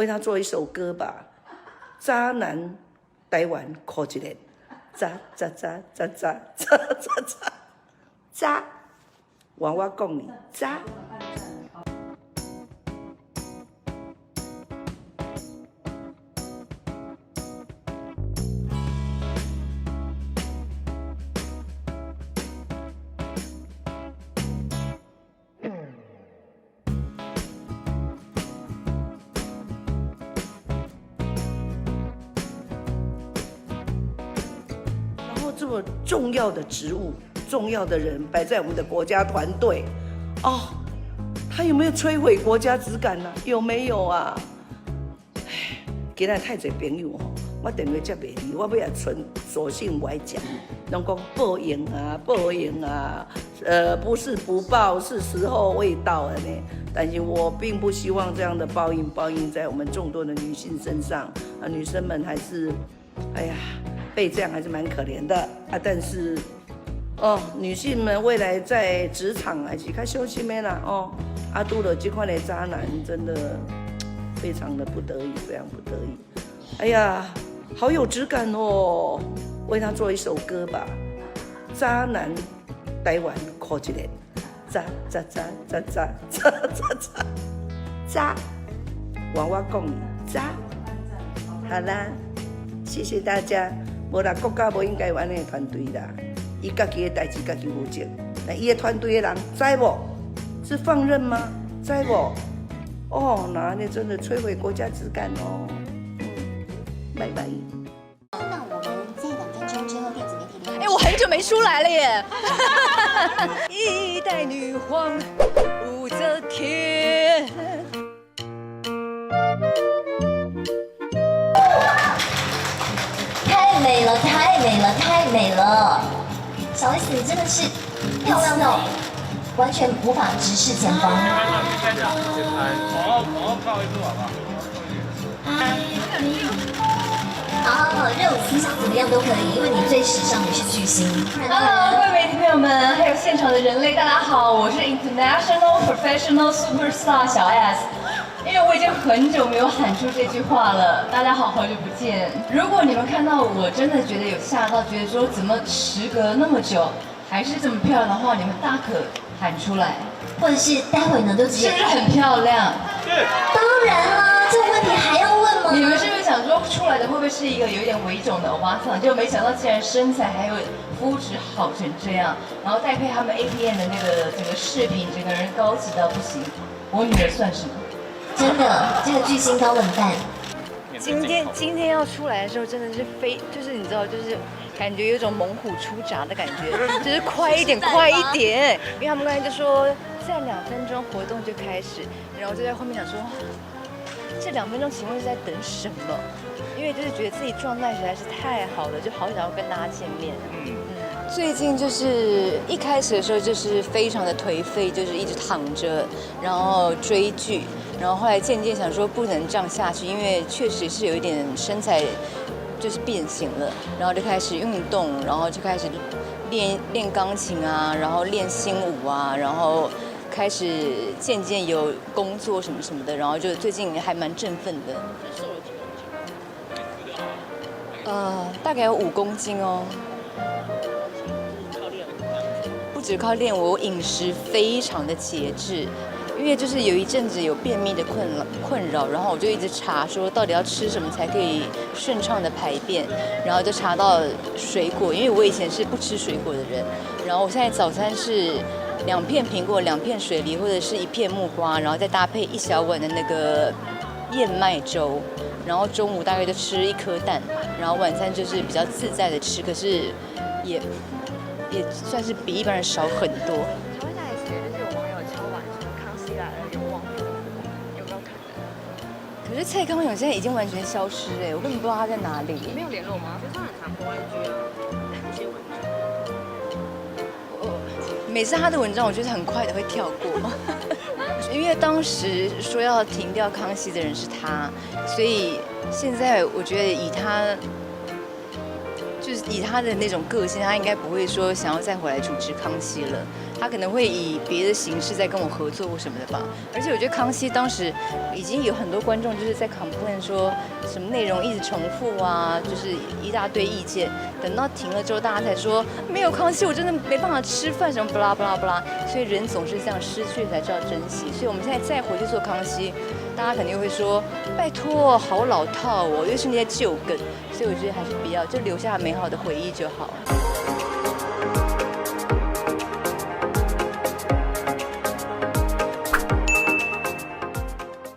为他做一首歌吧。渣男台湾靠一个，渣渣渣渣渣渣渣渣渣，我讲你渣。这么重要的职务、重要的人摆在我们的国家团队，哦，他有没有摧毁国家质感呢？有没有啊？今日太侪朋友吼，我电话接袂离，我要索性我讲，拢讲报应啊，报应啊，不是不报，是时候未到了呢。但是我并不希望这样的报应在我们众多的女性身上啊，女生们还是，哎呀。被这样还是蛮可怜的啊，但是，女性们未来在职场还是较小心的啦啊，拄了这款的渣男，真的非常的不得已，非常不得已。哎呀，好有质感哦！为他做一首歌吧，渣男台湾靠一个，渣渣渣渣渣渣渣渣渣，我讲你渣，好啦，谢谢大家。无啦，国家无应该有安尼的团队啦，伊家己的代志家己负责。那伊的团队的人知无？是放任吗？知无？哦，那安尼真的摧毁国家质感哦。拜拜。那我们在2分钟之后电子媒体联我很久没出来了耶。一代女皇武则天。太美了，太美了，太美了！小 S 你真的是漂亮到完全无法直视前方。好，热舞欣赏怎么样都可以，因为你最时尚，你是巨星。Hello， 各位媒体朋友们，还有现场的人类，大家好，我是 International Professional Superstar 小 S。因为我已经很久没有喊出这句话了，大家好，好久不见。如果你们看到我真的觉得有吓到，觉得说怎么时隔那么久还是这么漂亮的话，你们大可喊出来，或者是待会呢就直接。是不是很漂亮？对。当然啦，这个问题还要问吗？你们是不是想说出来的会不会是一个有一点微肿的欧巴桑？就没想到竟然身材还有肤质好成这样，然后再配他们 APM 的那个整个饰品，整个人高级到不行。我女儿算什么？真的，这个巨星高冷淡。今天要出来的时候，真的是就是你知道，就是感觉有一种猛虎出闸的感觉，就是快一点，快一点。因为他们刚才就说在2分钟活动就开始，然后就在后面想说，这2分钟请问是在等什么？因为就是觉得自己状态实在是太好了，就好想要跟大家见面。最近就是一开始的时候就是非常的颓废，就是一直躺着，然后追剧，然后后来渐渐想说不能这样下去，因为确实是有一点身材就是变形了，然后就开始运动，然后就开始练钢琴啊，然后练新舞啊，然后开始渐渐有工作什么什么的，然后就最近还蛮振奋的。瘦了几公斤？大概有5公斤哦。不只靠练，我饮食非常的节制，因为就是有一阵子有便秘的困扰，然后我就一直查说到底要吃什么才可以顺畅的排便，然后就查到水果，因为我以前是不吃水果的人，然后我现在早餐是2片苹果、2片水梨或者是1片木瓜，然后再搭配1小碗的那个燕麦粥，然后中午大概就吃1颗蛋，然后晚餐就是比较自在的吃，可是也算是比一般人少很多。请问一下，就是有网友敲碗说《康熙来了》有网友，有没有可能？可是蔡康永现在已经完全消失哎，我根本不知道他在哪里。没有联络吗？就是他很常播 IG 啊，一些文章。每次他的文章，我觉得很快的会跳过，因为当时说要停掉康熙的人是他，所以现在我觉得以他的那种个性，他应该不会说想要再回来主持康熙了。他可能会以别的形式在跟我合作或什么的吧。而且我觉得康熙当时已经有很多观众就是在 complain 说什么内容一直重复啊，就是一大堆意见。等到停了之后，大家才说没有康熙我真的没办法吃饭什么不啦不啦不啦。所以人总是这样，失去才知道珍惜。所以我们现在再回去做康熙，大家肯定会说拜托好老套哦，又是那些旧梗。所以我觉得还是不要，就留下美好的回忆就好。